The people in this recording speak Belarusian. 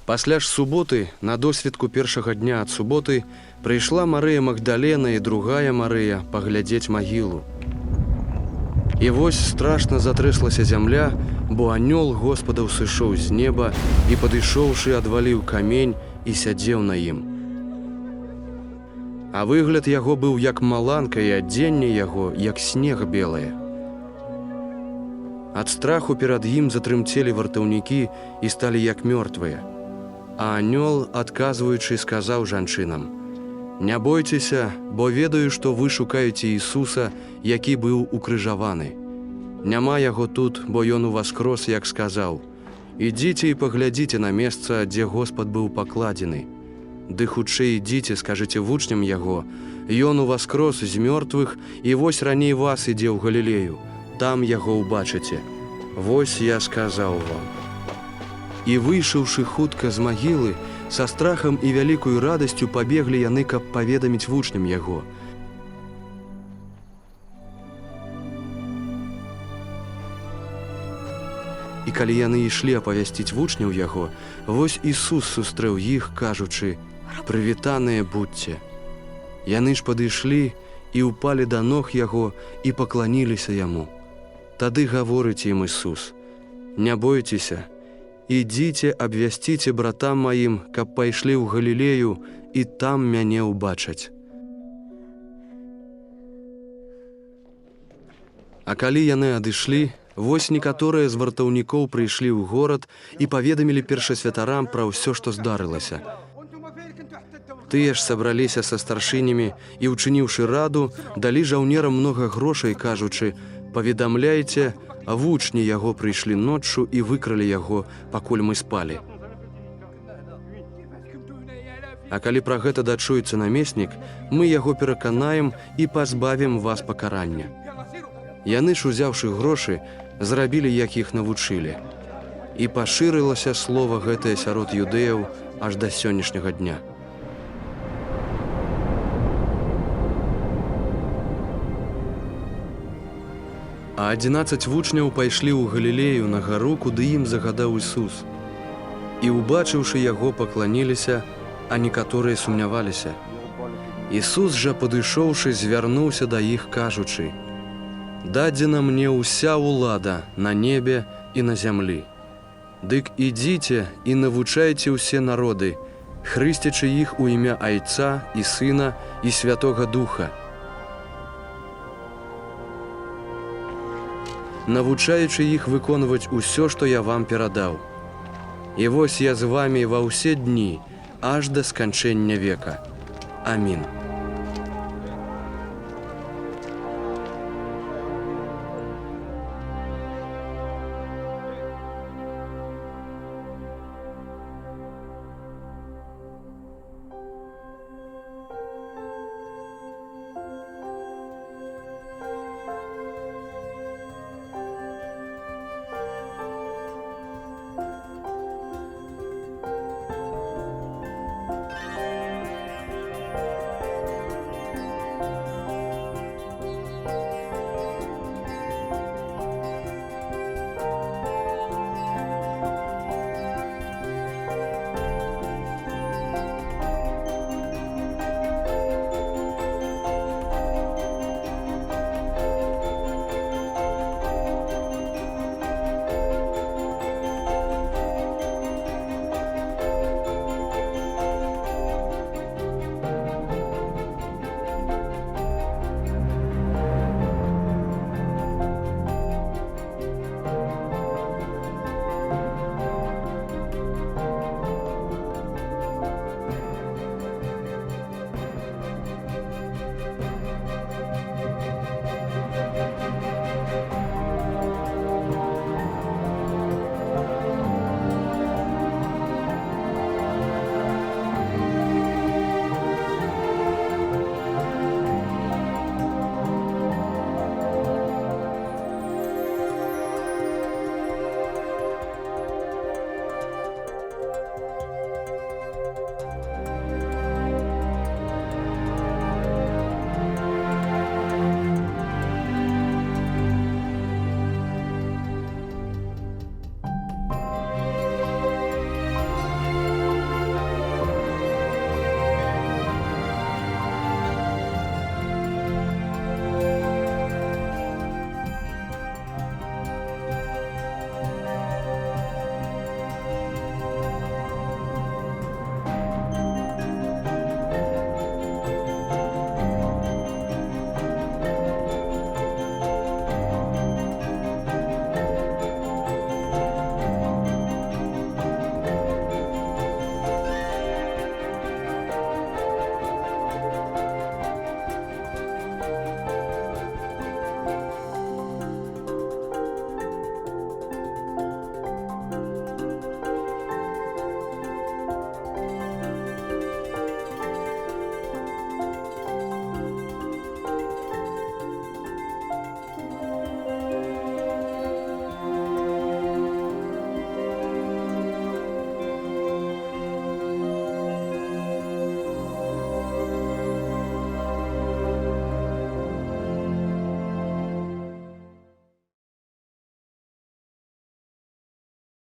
Пасля ж суботы, на досвідку першага дня ад суботы, прыйшла Марыя Магдалена і другая Марыя паглядзець магілу. І вось страшна затрэслася зямля, бо анёл Господаў сышоў з неба і, падышоўшы, адваліў камень і сядзеў на ім. А выгляд яго быў як маланка, і адзенне яго, як снег белае. Ад страху перад ім затрымцелі вартаўнікі і сталі як мёртвыя. А анёл, адказваючы, сказаў жанчынам: «Не бойцеся, бо ведаю, што вы шукаеце Ісуса, які быў укрыжаваны. Няма яго тут, бо ён уваскрос, як сказаў. Ідзіце і паглядзіце на месца, дзе Господ быў пакладзены. Ды хутчэй ідзіце, скажыце вучням яго, ён уваскрос з мёртвых, і вось раней вас ідзе ў Галілею, там яго ўбачыце. Вось я сказаў вам». І выйшаўшы хутка з магілы, са страхам і вялікую радасцю пабеглі яны, каб паведаміць вучням яго. І калі яны ішлі апавясціць вучняў яго, вось Ісус сустрэў іх, кажучы: «Прывітаныя будзьце». Яны ж падышлі і ўпалі да ног яго і пакланіліся яму. Тады гаворыць ім Ісус: «Не бойцеся, ідзіце, абвясціце братам маім, каб пайшлі ў Галілею і там мяне ўбачаць». А калі яны адышлі, вось некаторыя з вартаўнікоў прыйшлі ў горад і паведамілі першасвятарам пра ўсё, што здарылася. Тыя ж сабраліся са старшынямі і, учыніўшы раду, далі жаўнерам многа грошай, кажучы: «Паведамляйце, а вучні яго прыйшлі ноччу і выкралі яго, пакуль мы спалі». А калі пра гэта дачуецца намеснік, мы яго пераканаем і пазбавім вас пакарання. Яны ж, узяўшы грошы, зрабілі, як іх навучылі. І пашырылася слова гэтае сярод юдэяў аж да сённяшняга дня. А 11 вучняў пайшлі ў Галілею на гару, куды ім загадаў Ісус. І, убачыўшы яго, пакланіліся, а некаторыя сумняваліся. Ісус жа, падышоўшы, звярнуўся да іх, кажучы: «Дадзена мне ўся ўлада на небе і на зямлі. Дык ідзіце і навучайце ўсе народы, хрысцячы іх у імя Айца і Сына і Святога Духа, навучаючы іх выконваць усё, што я вам перадаў. І вось я з вамі ва ўсе дні, аж да сканчэння века. Амін».